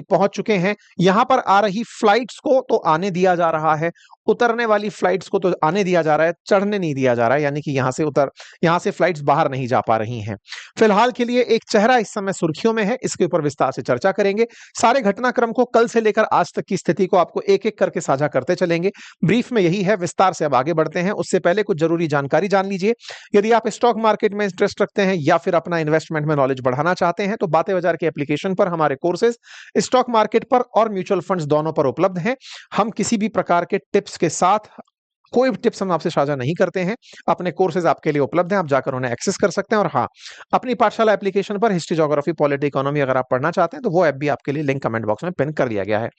पहुंच चुके हैं। यहां पर आ रही फ्लाइट्स को तो आने दिया जा रहा है, उतरने वाली फ्लाइट्स को तो आने दिया जा रहा है, चढ़ने नहीं दिया जा रहा है, यानी कि यहां से फ्लाइट्स बाहर नहीं जा पा रही हैं। फिलहाल के लिए एक चेहरा इस समय सुर्खियों में है, इसके ऊपर विस्तार से चर्चा करेंगे। सारे घटनाक्रम को कल से लेकर आज तक की स्थिति को आपको एक एक करके साझा करते चलेंगे। ब्रीफ में यही है, विस्तार से अब आगे बढ़ते हैं। उससे पहले कुछ जरूरी जानकारी जान लीजिए। यदि आप स्टॉक मार्केट में इंटरेस्ट रखते हैं या फिर अपना इन्वेस्टमेंट में नॉलेज बढ़ाना चाहते हैं तो बातें बाजार के एप्लीकेशन पर हमारे कोर्सेज स्टॉक मार्केट पर और म्यूचुअल फंड्स दोनों पर उपलब्ध हैं। हम किसी भी प्रकार के टिप्स के साथ कोई भी टिप्स हम आपसे साझा नहीं करते हैं। अपने कोर्सेज आपके लिए उपलब्ध हैं, आप जाकर उन्हें एक्सेस कर सकते हैं। और हाँ, अपनी पाठशाला एप्लीकेशन पर हिस्ट्री, ज्योग्राफी, पॉलिटी, इकोनॉमी अगर आप पढ़ना चाहते हैं तो वो ऐप भी आपके लिए लिंक कमेंट बॉक्स में पिन कर दिया गया है।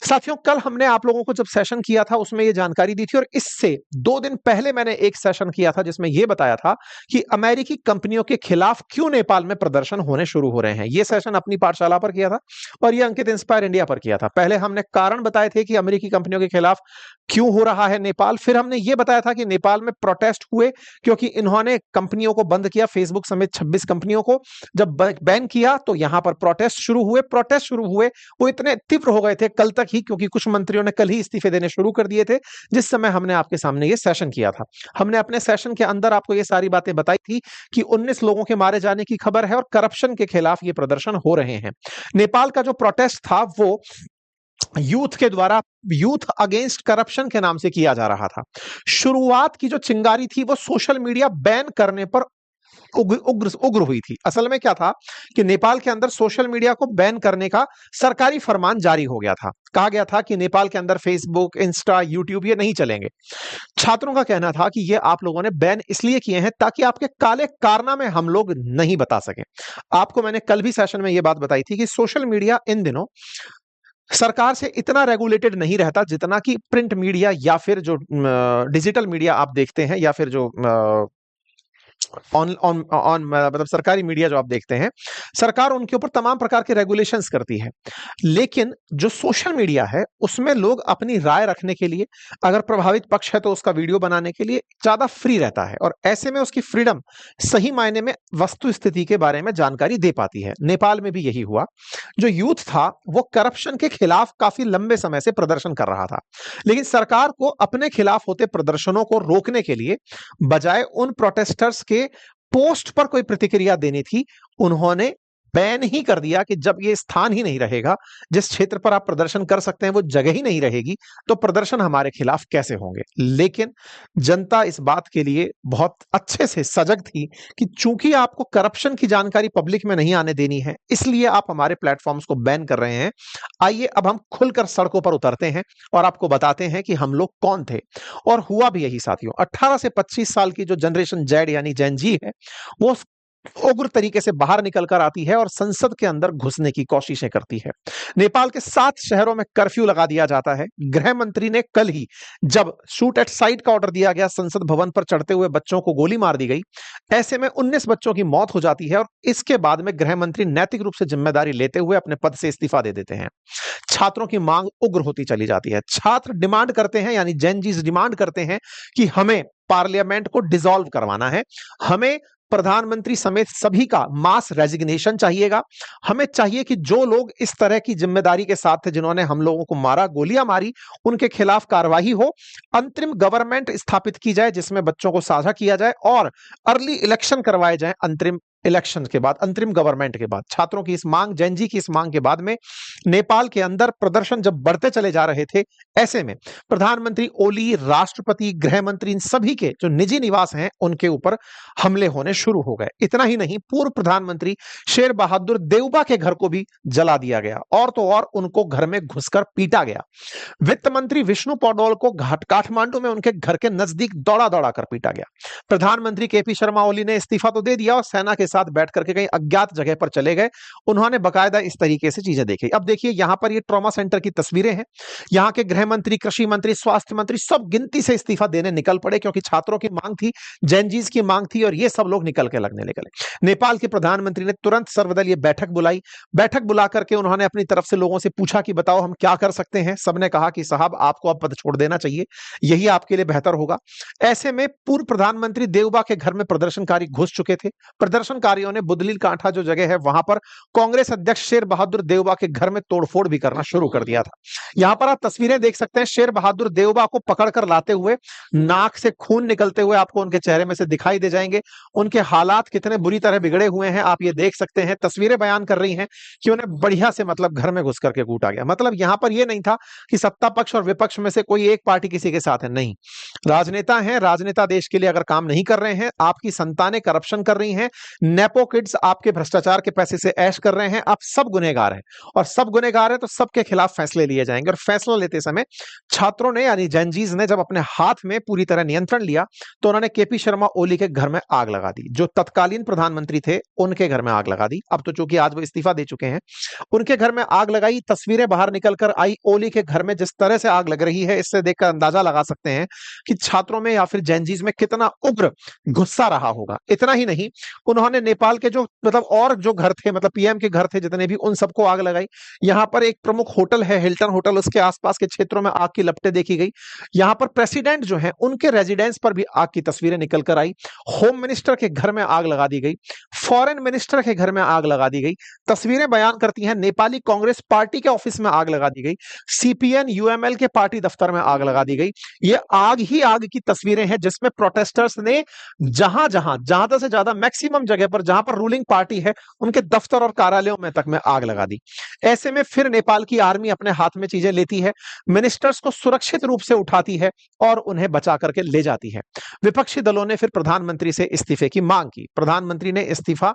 साथियों, कल हमने आप लोगों को जब सेशन किया था उसमें ये जानकारी दी थी, और इससे 2 दिन पहले मैंने एक सेशन किया था जिसमें यह बताया था कि अमेरिकी कंपनियों के खिलाफ क्यों नेपाल में प्रदर्शन होने शुरू हो रहे हैं। यह सेशन अपनी पाठशाला पर किया था और यह अंकित इंस्पायर इंडिया पर किया था। पहले हमने कारण बताए थे कि अमेरिकी कंपनियों के खिलाफ क्यों हो रहा है नेपाल, फिर हमने यह बताया था कि नेपाल में प्रोटेस्ट हुए क्योंकि इन्होंने कंपनियों को बंद किया, फेसबुक समेत 26 कंपनियों को जब बैन किया तो यहां पर प्रोटेस्ट शुरू हुए। वो इतने तीव्र हो गए थे कल तक ही, क्योंकि कुछ मंत्रियों ने कल ही इस्तीफे देने शुरू कर दिए थे जिस समय हमने आपके सामने ये सेशन किया था। हमने अपने सेशन के अंदर आपको ये सारी बातें बताई थी कि 19 लोगों के मारे जाने की खबर है और करप्शन के खिलाफ ये प्रदर्शन हो रहे हैं। नेपाल का जो प्रोटेस्ट था वो यूथ के द्वारा यूथ अगेंस्ट करप्शन के नाम से किया जा रहा था। शुरुआत की जो चिंगारी थी वो सोशल मीडिया बैन करने पर उग्र हुई थी। असल में क्या था कि नेपाल के अंदर सोशल मीडिया को बैन करने का सरकारी फरमान जारी हो गया था। कहा गया था कि नेपाल के अंदर फेसबुक, इंस्टा, यूट्यूब ये नहीं चलेंगे। छात्रों का कहना था कि ये आप लोगों ने बैन इसलिए किए हैं ताकि आपके काले कारनामे हम लोग नहीं बता सके। आपको मैंने कल भी सेशन में यह बात बताई थी कि सोशल मीडिया इन दिनों सरकार से इतना रेगुलेटेड नहीं रहता जितना कि प्रिंट मीडिया या फिर जो डिजिटल मीडिया आप देखते हैं या फिर जो ऑन ऑन ऑन मतलब सरकारी मीडिया जो आप देखते हैं, सरकार उनके ऊपर तमाम प्रकार के रेगुलेशंस करती है। लेकिन जो सोशल मीडिया है उसमें लोग अपनी राय रखने के लिए, अगर प्रभावित पक्ष है तो उसका वीडियो बनाने के लिए ज्यादा फ्री रहता है और ऐसे में उसकी फ्रीडम सही मायने में वस्तु स्थिति के बारे में जानकारी दे पाती है। नेपाल में भी यही हुआ। जो यूथ था वो करप्शन के खिलाफ काफी लंबे समय से प्रदर्शन कर रहा था, लेकिन सरकार को अपने खिलाफ होते प्रदर्शनों को रोकने के लिए बजाय उन प्रोटेस्टर्स के पोस्ट पर कोई प्रतिक्रिया देनी थी, उन्होंने बैन ही कर दिया कि जब ये स्थान ही नहीं रहेगा, जिस क्षेत्र पर आप प्रदर्शन कर सकते हैं वो जगह ही नहीं रहेगी, तो प्रदर्शन हमारे खिलाफ कैसे होंगे। लेकिन जनता इस बात के लिए बहुत अच्छे से सजग थी कि चूंकि आपको करप्शन की जानकारी पब्लिक में नहीं आने देनी है, इसलिए आप हमारे प्लेटफॉर्म्स को बैन कर रहे हैं। आइए अब हम खुलकर सड़कों पर उतरते हैं और आपको बताते हैं कि हम लोग कौन थे। और हुआ भी यही साथियों। 18 से 25 साल की जो जनरेशन जेड यानी जेन जी है, वो उग्र तरीके से बाहर निकलकर आती है और संसद के अंदर घुसने की कोशिशें करती है। नेपाल के 7 शहरों में कर्फ्यू लगा दिया जाता है। गृह मंत्री ने कल ही जब शूट एट साइट का ऑर्डर दिया गया, संसद भवन पर चढ़ते हुए बच्चों को गोली मार दी गई। ऐसे में 19 बच्चों की मौत हो जाती है और इसके बाद में गृह मंत्री नैतिक रूप से जिम्मेदारी लेते हुए अपने पद से इस्तीफा दे देते हैं। छात्रों की मांग उग्र होती चली जाती है। छात्र डिमांड करते हैं, यानी जेन जीज डिमांड करते हैं कि हमें पार्लियामेंट को डिसॉल्व करवाना है, हमें प्रधानमंत्री समेत सभी का मास रेजिग्नेशन चाहिएगा, हमें चाहिए कि जो लोग इस तरह की जिम्मेदारी के साथ थे, जिन्होंने हम लोगों को मारा, गोलियां मारी, उनके खिलाफ कार्रवाई हो, अंतरिम गवर्नमेंट स्थापित की जाए जिसमें बच्चों को साझा किया जाए और अर्ली इलेक्शन करवाए जाए अंतरिम इलेक्शन के बाद, अंतरिम गवर्नमेंट के बाद। छात्रों की इस मांग, जैन जी की इस मांग के बाद में नेपाल के अंदर प्रदर्शन जब बढ़ते चले जा रहे थे, ऐसे में प्रधानमंत्री ओली, राष्ट्रपति, गृह मंत्री, इन सभी के जो निजी निवास हैं उनके ऊपर हमले होने शुरू हो गए। इतना ही नहीं, पूर्व प्रधानमंत्री शेर बहादुर देउबा के घर को भी जला दिया गया और तो और उनको घर में घुसकर पीटा गया। वित्त मंत्री विष्णु पौडोल को काठमांडू में उनके घर के नजदीक दौड़ा दौड़ा कर पीटा गया। प्रधानमंत्री केपी शर्मा ओली ने इस्तीफा तो दे दिया और सेना के साथ बैठ करके कहीं अज्ञात जगह पर चले गए। उन्होंने बकायदा इस तरीके से चीजें देखी। अब देखिए यहां पर ये ट्रॉमा सेंटर की तस्वीरें हैं। यहां के गृह मंत्री, कृषि मंत्री, स्वास्थ्य मंत्री सब गिनती से इस्तीफा देने निकल पड़े क्योंकि छात्रों की मांग थी, जैनजीज की मांग थी और ये सब लोग निकल के लगने निकले। नेपाल के प्रधानमंत्री ने तुरंत सर्वदलीय बैठक बुलाई। बैठक बुला करके उन्होंने अपनी तरफ से लोगों से पूछा कि बताओ हम क्या कर सकते हैं। सबने कहा कि साहब आपको अब पद छोड़ देना चाहिए, यही आपके लिए बेहतर होगा। ऐसे में पूर्व प्रधानमंत्री देउबा के घर में प्रदर्शनकारी घुस चुके थे। प्रदर्शन प्रदर्शनकारियों ने बुदलील कांठा जो जगह है वहां पर कांग्रेस अध्यक्ष शेर बहादुर देवबा के घर में तोड़फोड़ भी करना शुरू कर दिया था। यहां पर आप तस्वीरें देख सकते हैं, शेर बहादुर देवबा को पकड़कर लाते हुए, नाक से खून निकलते हुए आपको उनके चेहरे में से दिखाई दे जाएंगे। उनके हालात कितने बुरी तरह बिगड़े हुए हैं आप ये देख सकते हैं। तस्वीरें बयान कर रही हैं कि उन्हें बढ़िया से मतलब घर में घुस करके कूटा गया। मतलब यहां पर यह नहीं था कि सत्ता पक्ष और विपक्ष में से कोई एक पार्टी किसी के साथ है, नहीं। राजनेता हैं, राजनेता देश के लिए अगर काम नहीं कर रहे हैं, आपकी संतानें करप्शन कर रही हैं, नेपो किड्स आपके भ्रष्टाचार के पैसे से ऐश कर रहे हैं, आप सब गुनहगार हैं। और सब गुनहगार है तो सबके खिलाफ फैसले लिए जाएंगे। और फैसला लेते समय छात्रों ने यानी जेनजीज ने जब अपने हाथ में पूरी तरह नियंत्रण लिया तो उन्होंने केपी शर्मा ओली के घर में आग लगा दी। जो तत्कालीन प्रधानमंत्री थे उनके घर में आग लगा दी। अब तो चूंकि आज वो इस्तीफा दे चुके हैं, उनके घर में आग लगाई। तस्वीरें बाहर निकल कर आई ओली के घर में जिस तरह से आग लग रही है, इससे देखकर अंदाजा लगा सकते हैं कि छात्रों में या फिर जेनजीज में कितना उग्र गुस्सा रहा होगा। इतना ही नहीं, उन्होंने नेपाल के जो मतलब और जो घर थे, मतलब पीएम के घर थे जितने भी, उन सबको आग लगाई। यहां पर एक प्रमुख होटल है हिल्टन होटल, उसके आसपास के क्षेत्रों में आग की लपटें देखी गई। यहां पर प्रेसिडेंट जो है उनके रेजिडेंस पर भी आग की तस्वीरें निकल कर आई। होम मिनिस्टर के घर में आग लगा दी गई, फॉरेन मिनिस्टर के घर में आग लगा दी गई। तस्वीरें बयान करती हैं नेपाली कांग्रेस पार्टी के ऑफिस में आग लगा दी गई, सीपीएन यूएमएल के पार्टी दफ्तर में आग लगा दी गई। ये आग ही आग की तस्वीरें हैं जिसमें प्रोटेस्टर्स ने जहां जहां ज्यादा से ज्यादा मैक्सिमम जगह पर जहां पर रूलिंग पार्टी है उनके दफ्तर और कार्यालयों में तक में आग लगा दी। ऐसे में फिर नेपाल की आर्मी अपने हाथ में चीजें लेती है, मिनिस्टर्स को सुरक्षित रूप से उठाती है और उन्हें बचा करके ले जाती है। विपक्षी दलों ने फिर प्रधानमंत्री से इस्तीफे की मांग की। प्रधानमंत्री ने इस्तीफा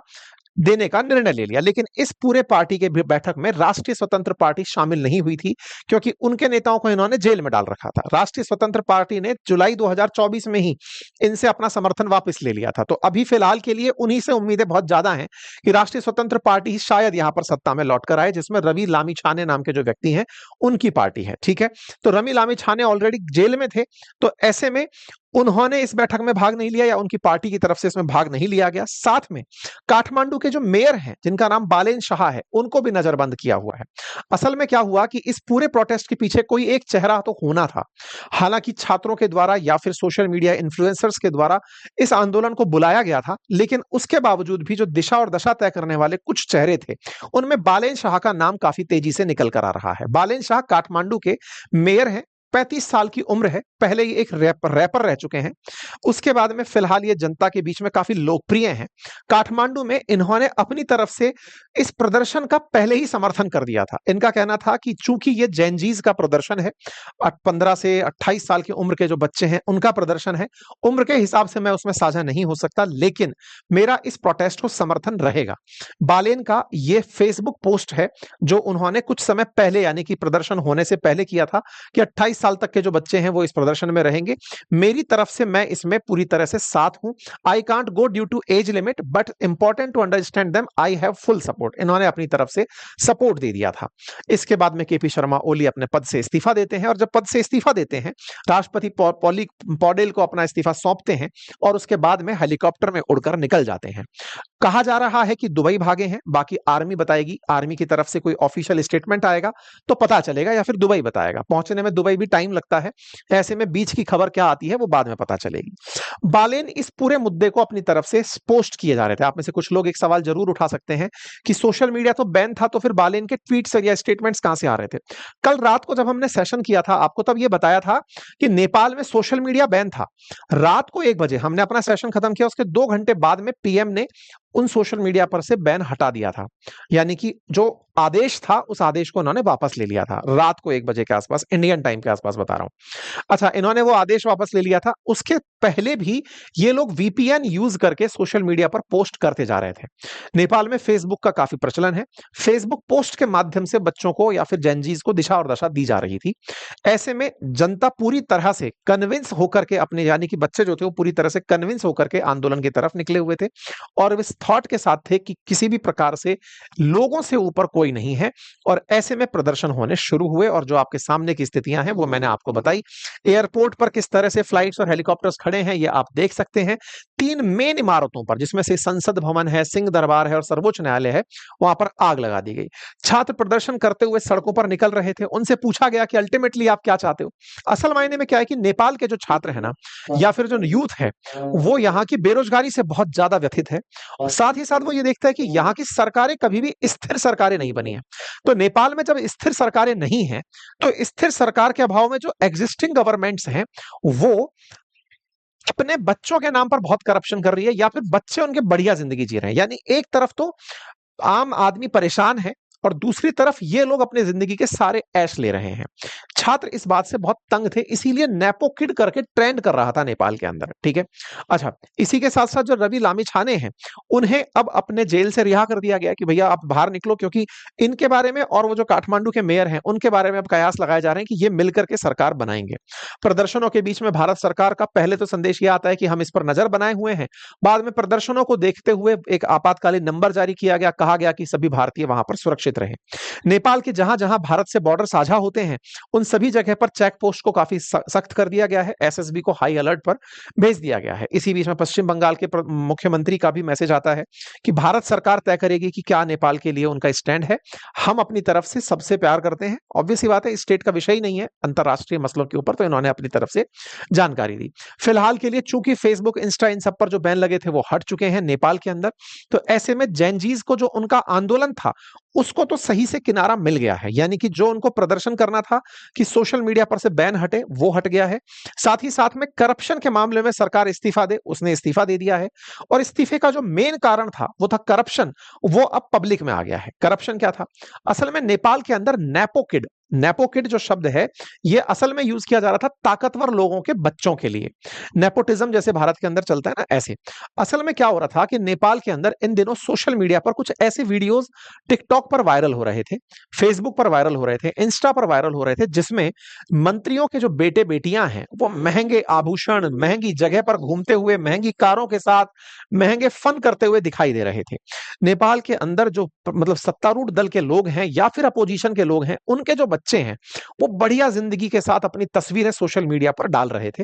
देने का निर्णय ले लिया, लेकिन इस पूरे पार्टी के बैठक में राष्ट्रीय स्वतंत्र पार्टी शामिल नहीं हुई थी क्योंकि उनके नेताओं को इन्होंने जेल में डाल रखा था। राष्ट्रीय स्वतंत्र पार्टी ने जुलाई 2024 में ही इनसे अपना समर्थन वापस ले लिया था। तो अभी फिलहाल के लिए उन्हीं से उम्मीदें बहुत ज्यादा हैं कि राष्ट्रीय स्वतंत्र पार्टी ही शायद यहां पर सत्ता में लौट कर आए, जिसमें रवि लामिछाने नाम के जो व्यक्ति हैं उनकी पार्टी है। ठीक है, तो रवि लामिछाने ऑलरेडी जेल में थे, तो ऐसे में उन्होंने इस बैठक में भाग नहीं लिया या उनकी पार्टी की तरफ से इसमें भाग नहीं लिया गया। साथ में काठमांडू के जो मेयर हैं जिनका नाम बालेन शाह है उनको भी नजरबंद किया हुआ है। असल में क्या हुआ कि इस पूरे प्रोटेस्ट के पीछे कोई एक चेहरा तो होना था। हालांकि छात्रों के द्वारा या फिर सोशल मीडिया इन्फ्लुएंसर्स के द्वारा इस आंदोलन को बुलाया गया था, लेकिन उसके बावजूद भी जो दिशा और दशा तय करने वाले कुछ चेहरे थे उनमें बालेन शाह का नाम काफी तेजी से निकल कर आ रहा है। बालेन शाह काठमांडू के मेयर हैं, 35 साल की उम्र है, पहले ये एक रैपर रह चुके हैं, उसके बाद में फिलहाल ये जनता के बीच में काफी लोकप्रिय हैं। काठमांडू में इन्होंने अपनी तरफ से इस प्रदर्शन का पहले ही समर्थन कर दिया था। इनका कहना था कि चूंकि ये जेनजीज का प्रदर्शन है, 15 से 28 साल की उम्र के जो बच्चे हैं उनका प्रदर्शन है, उम्र के हिसाब से मैं उसमें साझा नहीं हो सकता, लेकिन मेरा इस प्रोटेस्ट को समर्थन रहेगा। बालेन का ये फेसबुक पोस्ट है जो उन्होंने कुछ समय पहले यानी कि प्रदर्शन होने से पहले किया था कि 28 साल तक के जो बच्चे हैं वो इस प्रदर्शन में रहेंगे, मेरी तरफ से मैं इसमें पूरी तरह से साथ हूं। I can't go due to age limit but important to understand them, I have full support. इन्होंने अपनी तरफ से सपोर्ट दे दिया था। इसके बाद में केपी शर्मा ओली अपने पद से इस्तीफा देते हैं और जब पद से इस्तीफा देते हैं राष्ट्रपति पौडेल को अपना इस्तीफा सौंपते हैं और उसके बाद में हेलीकॉप्टर में उड़कर निकल जाते हैं। कहा जा रहा है कि दुबई भागे हैं, बाकी आर्मी बताएगी। आर्मी की तरफ से कोई ऑफिशियल स्टेटमेंट आएगा तो पता चलेगा या फिर दुबई बताएगा। पहुंचने में दुबई भी टाइम लगता है, ऐसे में बीच की खबर क्या आती है वो बाद में पता चलेगी। बालेन इस पूरे मुद्दे को अपनी तरफ से पोस्ट किए जा रहे थे। आप में से कुछ लोग एक सवाल जरूर उठा सकते हैं कि सोशल मीडिया तो बैन था तो फिर बालेन के ट्वीट्स या स्टेटमेंट्स कहां से आ रहे थे। कल रात को जब हमने सेशन किया था आपको तब यह बताया था कि नेपाल में सोशल मीडिया बैन था। रात को 1 बजे हमने अपना सेशन खत्म किया, उसके 2 घंटे बाद में पीएम ने उन सोशल मीडिया पर से बैन हटा दिया था, यानी कि जो आदेश था उस आदेश को उन्होंने वापस ले लिया था। रात को 1 बजे के आसपास, इंडियन टाइम के आसपास बता रहा हूं। अच्छा, इन्होंने वो आदेश वापस ले लिया था। उसके पहले भी ये लोग वीपीएन यूज करके सोशल मीडिया पर पोस्ट करते जा रहे थे। नेपाल में फेसबुक का काफी प्रचलन है। फेसबुक पोस्ट के माध्यम से बच्चों को या फिर जेनजीज को दिशा और दशा दी जा रही थी। ऐसे में जनता पूरी तरह से कन्विंस होकर के अपने, यानी कि बच्चे जो थे वो पूरी तरह से कन्विंस होकर के आंदोलन की तरफ निकले हुए थे और इस थॉट के साथ थे कि किसी भी प्रकार से लोगों से ऊपर कोई नहीं है। और ऐसे में प्रदर्शन होने शुरू हुए और जो आपके सामने की स्थितियां हैं वो मैंने आपको बताई। एयरपोर्ट पर किस तरह से फ्लाइट्स और हेलीकॉप्टर्स खड़े हैं ये आप देख सकते हैं। 3 मेन इमारतों पर, जिसमें से संसद भवन है, सिंह दरबार है और सर्वोच्च न्यायालय है, वहां पर आग लगा दी गई। छात्र प्रदर्शन करते हुए सड़कों पर निकल रहे थे। उनसे पूछा गया कि अल्टीमेटली आप क्या चाहते हो। असल मायने में क्या है कि नेपाल के जो छात्र है ना या फिर जो यूथ है वो यहाँ की बेरोजगारी से बहुत ज्यादा व्यथित है। साथ ही साथ वो ये देखता है कि यहाँ की सरकारें कभी भी स्थिर सरकारें नहीं बनी हैं। तो नेपाल में जब स्थिर सरकारें नहीं हैं, तो स्थिर सरकार के अभाव में जो एग्जिस्टिंग गवर्नमेंट्स हैं, वो अपने बच्चों के नाम पर बहुत करप्शन कर रही है, या फिर बच्चे उनके बढ़िया जिंदगी जी रहे हैं। यानी एक तरफ तो आम आदमी परेशान है और दूसरी तरफ ये लोग अपनी जिंदगी के सारे ऐश ले रहे हैं। छात्र इस बात से बहुत तंग थे, इसीलिए नेपो किड करके ट्रेंड कर रहा था नेपाल के अंदर, ठीक है। अच्छा, इसी के साथ साथ जो रवि लामिछाने हैं, उन्हें अब अपने जेल से रिहा कर दिया गया कि भैया आप बाहर निकलो, क्योंकि इनके बारे में और वो जो काठमांडू के मेयर हैं उनके बारे में अब कयास लगाए जा रहे हैं कि ये मिलकर के सरकार बनाएंगे। प्रदर्शनों के बीच में भारत सरकार का पहले तो संदेश ये आता है कि हम इस पर नजर बनाए हुए हैं, बाद में प्रदर्शनों को देखते हुए एक आपातकालीन नंबर जारी किया गया, कहा गया कि सभी भारतीय वहां पर सुरक्षित रहे। नेपाल के जहां जहां भारत से बॉर्डर साझा होते हैं, उन सभी जगह पर चेक पोस्ट को काफी सख्त कर दिया गया है, एसएसबी को हाई अलर्ट पर भेज दिया गया है। इसी बीच में पश्चिम बंगाल के मुख्यमंत्री का भी मैसेज आता है कि भारत सरकार तय करेगी कि क्या नेपाल के लिए उनका स्टैंड है, हम अपनी तरफ से सबसे प्यार करते हैं। ऑब्वियस सी बात है, स्टेट का विषय ही नहीं है अंतरराष्ट्रीय मसलों के ऊपर, तो इन्होंने अपनी तरफ से जानकारी दी। फिलहाल के लिए चूंकि फेसबुक, इंस्टा, इन सब पर जो बैन लगे थे वो हट चुके हैं नेपाल के अंदर, तो ऐसे में जैनजीज को जो उनका आंदोलन था उसको तो सही से किनारा मिल गया है। यानी कि जो उनको प्रदर्शन करना था कि सोशल मीडिया पर से बैन हटे, वो हट गया है। साथ ही साथ में करप्शन के मामले में सरकार इस्तीफा दे, उसने इस्तीफा दे दिया है। और इस्तीफे का जो मेन कारण था वो था करप्शन, वो अब पब्लिक में आ गया है। करप्शन क्या था? असल में नेपाल के अंदर नेपो किड जो शब्द है, ये असल में यूज किया जा रहा था ताकतवर लोगों के बच्चों के लिए। नेपोटिज्म जैसे भारत के अंदर चलता है ना, ऐसे। असल में क्या हो रहा था कि नेपाल के अंदर इन दिनों सोशल मीडिया पर कुछ ऐसे वीडियोस टिकटॉक पर वायरल हो रहे थे, फेसबुक पर वायरल हो रहे थे, इंस्टा पर वायरल हो रहे थे, जिसमें मंत्रियों के जो बेटे बेटियां हैं वो महंगे आभूषण, महंगी जगह पर घूमते हुए, महंगी कारों के साथ महंगे फन करते हुए दिखाई दे रहे थे। नेपाल के अंदर जो मतलब सत्तारूढ़ दल के लोग हैं या फिर अपोजिशन के लोग हैं, उनके जो बच्चे हैं वो बढ़िया जिंदगी के साथ अपनी तस्वीरें सोशल मीडिया पर डाल रहे थे।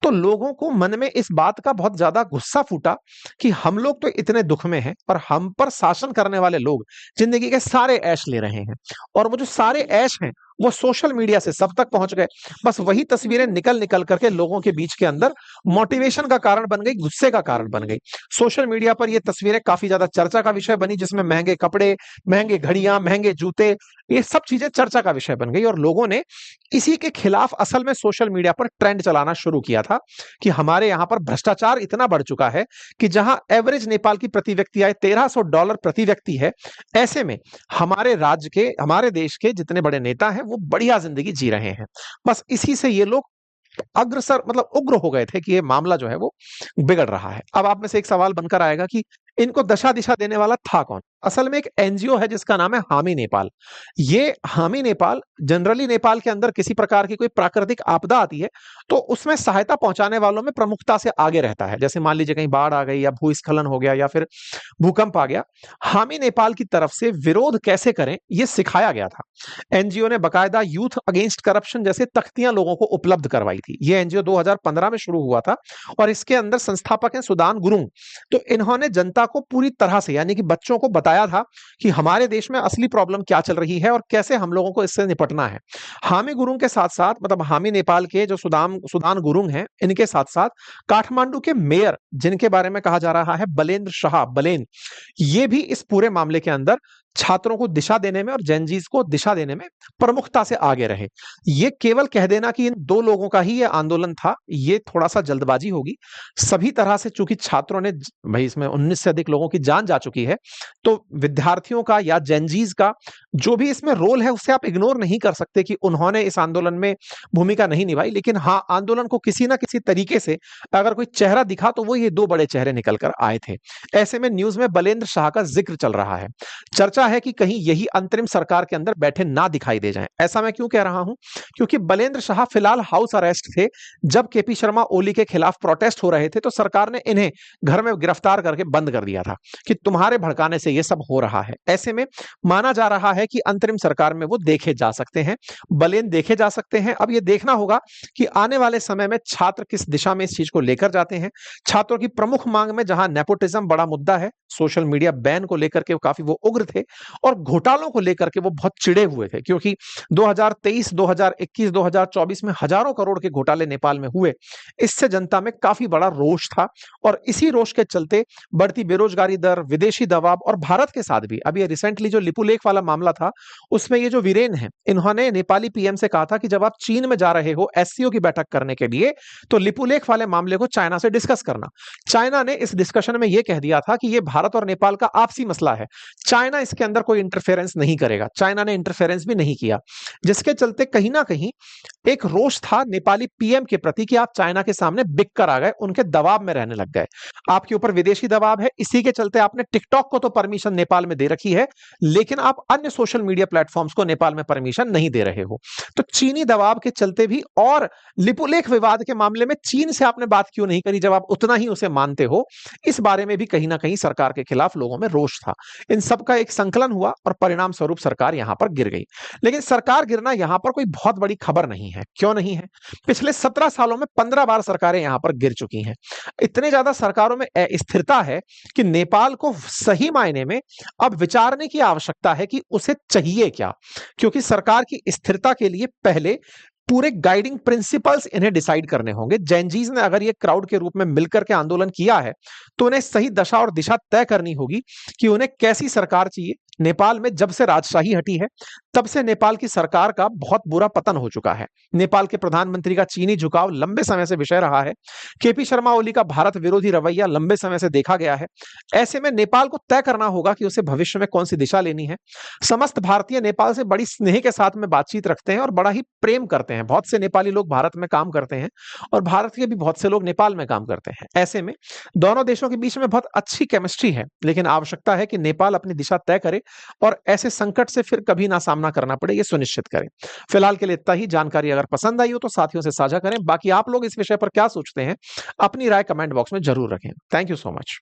तो लोगों को मन में इस बात का बहुत ज्यादा गुस्सा फूटा कि हम लोग तो इतने दुख में हैं और हम पर शासन करने वाले लोग जिंदगी के सारे ऐश ले रहे हैं, और वो जो सारे ऐश हैं वो सोशल मीडिया से सब तक पहुंच गए। बस वही तस्वीरें निकल निकल करके लोगों के बीच के अंदर मोटिवेशन का कारण बन गई, गुस्से का कारण बन गई। सोशल मीडिया पर ये तस्वीरें काफी ज्यादा चर्चा का विषय बनी, जिसमें महंगे कपड़े, महंगे घड़ियां, महंगे जूते, ये सब चीजें चर्चा का विषय बन गई। और लोगों ने इसी के खिलाफ असल में सोशल मीडिया पर ट्रेंड चलाना शुरू किया था कि हमारे यहां पर भ्रष्टाचार इतना बढ़ चुका है कि जहां एवरेज नेपाल की प्रति व्यक्ति आय $1300 प्रति व्यक्ति है, ऐसे में हमारे राज्य के, हमारे देश के जितने बड़े नेता हैं वो बढ़िया जिंदगी जी रहे हैं। बस इसी से ये लोग अग्रसर मतलब उग्र हो गए थे कि ये मामला जो है वो बिगड़ रहा है। अब आप में से एक सवाल बनकर आएगा कि इनको दशा दिशा देने वाला था कौन? असल में एक एनजीओ है जिसका नाम है हामी नेपाल। ये हामी नेपाल जनरली नेपाल के अंदर किसी प्रकार की कोई प्राकृतिक आपदा आती है तो उसमें सहायता पहुंचाने वालों में प्रमुखता से आगे रहता है। जैसे मान लीजिए कहीं बाढ़ आ गई या भूस्खलन हो गया या फिर भूकंप आ गया, हामी नेपाल की तरफ से विरोध कैसे करें ये सिखाया गया था। एनजीओ ने बकायदा यूथ अगेंस्ट करप्शन जैसे तख्तियां लोगों को उपलब्ध करवाई थी। ये एनजीओ 2015 में शुरू हुआ था और इसके अंदर संस्थापक हैं सुदान गुरुंग। तो इन्होंने जनता को पूरी तरह से यानी कि बच्चों को बताया था कि हमारे देश में असली प्रॉब्लम क्या चल रही है और कैसे हम लोगों को इससे निपटना है। हामी गुरुंग के साथ साथ मतलब हामी नेपाल के जो सुदान गुरुंग हैं, इनके साथ साथ काठमांडू के मेयर जिनके बारे में कहा जा रहा है बलेन्द्र शाह, बलेन, ये भी इस पूरे मामले के अंदर छात्रों को दिशा देने में और जेनजीज को दिशा देने में प्रमुखता से आगे रहे। ये केवल कह देना कि इन दो लोगों का ही ये आंदोलन था, ये थोड़ा सा जल्दबाजी होगी। सभी तरह से चूंकि छात्रों ने, भाई इसमें 19 से अधिक लोगों की जान जा चुकी है, तो विद्यार्थियों का या जेनजीज का जो भी इसमें रोल है उसे आप इग्नोर नहीं कर सकते कि उन्होंने इस आंदोलन में भूमिका नहीं निभाई। लेकिन हाँ, आंदोलन को किसी ना किसी तरीके से अगर कोई चेहरा दिखा तो वो ये दो बड़े चेहरे निकल कर आए थे। ऐसे में न्यूज में बलेन्द्र शाह का जिक्र चल रहा है। चर्चा है कि कहीं यही अंतरिम सरकार के अंदर बैठे ना दिखाई दे जाएं। ऐसा मैं क्यों कह रहा हूं? क्योंकि बलेन्द्र शाह फिलहाल हाउस अरेस्ट थे। जब केपी शर्मा ओली के खिलाफ प्रोटेस्ट हो रहे थे तो सरकार ने इन्हें घर में गिरफ्तार करके बंद कर दिया था कि तुम्हारे भड़काने से यह सब हो रहा है। ऐसे में माना जा रहा है कि अंतरिम सरकार में वो देखे जा सकते हैं, बलेन देखे जा सकते हैं। अब यह देखना होगा कि आने वाले समय में छात्र किस दिशा में इस चीज को लेकर जाते हैं। छात्रों की प्रमुख मांग में जहां नेपोटिज्म बड़ा मुद्दा है, सोशल मीडिया बैन को लेकर के काफी वो उग्र थे, और घोटालों को लेकर के वो बहुत चिढ़े हुए थे, क्योंकि 2023, 2021, 2024 में हजारों करोड़ के घोटाले नेपाल में हुए। इससे जनता में काफी बड़ा रोष था और इसी रोष के चलते बढ़ती बेरोजगारी दर, विदेशी दबाव और भारत के साथ भी अभी रिसेंटली जो लिपुलेख वाला मामला था, उसमें ये जो वीरेन है, इन्होंने नेपाली पीएम से कहा था कि जब आप चीन में जा रहे हो एससीओ की बैठक करने के लिए, तो लिपुलेख वाले मामले को चाइना से डिस्कस करना। चाइना ने इस डिस्कशन में यह कह दिया था कि यह भारत और नेपाल का आपसी मसला है, चाइना इसके अंदर कोई इंटरफेरेंस नहीं करेगा। चाइना ने इंटरफेरेंस भी नहीं किया, जिसके चलते कहीं ना कहीं एक रोष था नेपाली पीएम के प्रति कि आप चाइना के सामने बिक कर आ गए, उनके दबाव में रहने लग गए। आपके ऊपर विदेशी दबाव है, इसी के चलते आपने टिकटॉक को तो परमिशन नेपाल में दे रखी है, लेकिन आप अन्य सोशल मीडिया प्लेटफॉर्म्स को नेपाल में परमिशन नहीं दे रहे हो। तो चीनी दबाव के चलते भी, और लिपुलेख विवाद के मामले में चीन से आपने बात क्यों नहीं करी जब आप उतना ही उसे मानते हो, इस बारे में भी कहीं ना कहीं सरकार के खिलाफ लोगों में रोष था। इन सब का एक संकलन हुआ और परिणाम स्वरूप सरकार यहां पर गिर गई। लेकिन सरकार गिरना यहां पर कोई बहुत बड़ी खबर नहीं है। क्यों नहीं है? पिछले 17 सालों में 15 बार सरकारें यहां पर गिर चुकी हैं। इतने ज्यादा सरकारों में स्थिरता है कि नेपाल को सही मायने में अब विचारने की आवश्यकता है कि उसे चाहिए क्या, क्योंकि सरकार की स्थिरता के लिए पहले पूरे गाइडिंग प्रिंसिपल्स इन्हें डिसाइड करने होंगे। जैनजीज ने अगर ये क्राउड के रूप में मिलकर के आंदोलन किया है, तो उन्हें सही दशा और दिशा तय करनी होगी कि उन्हें कैसी सरकार चाहिए। नेपाल में जब से राजशाही हटी है, तब से नेपाल की सरकार का बहुत बुरा पतन हो चुका है। नेपाल के प्रधानमंत्री का चीनी झुकाव लंबे समय से विषय रहा है। केपी शर्मा ओली का भारत विरोधी रवैया लंबे समय से देखा गया है। ऐसे में नेपाल को तय करना होगा कि उसे भविष्य में कौन सी दिशा लेनी है। समस्त भारतीय नेपाल से बड़ी स्नेह के साथ में बातचीत रखते हैं और बड़ा ही प्रेम करते हैं। बहुत से नेपाली लोग भारत में काम करते हैं और भारत के भी बहुत से लोग नेपाल में काम करते हैं। ऐसे में दोनों देशों के बीच में बहुत अच्छी केमिस्ट्री है, लेकिन आवश्यकता है कि नेपाल अपनी दिशा तय करे और ऐसे संकट से फिर कभी ना सामना करना पड़े, ये सुनिश्चित करें। फिलहाल के लिए इतना ही। जानकारी अगर पसंद आई हो तो साथियों से साझा करें। बाकी आप लोग इस विषय पर क्या सोचते हैं, अपनी राय कमेंट बॉक्स में जरूर रखें। Thank you so much.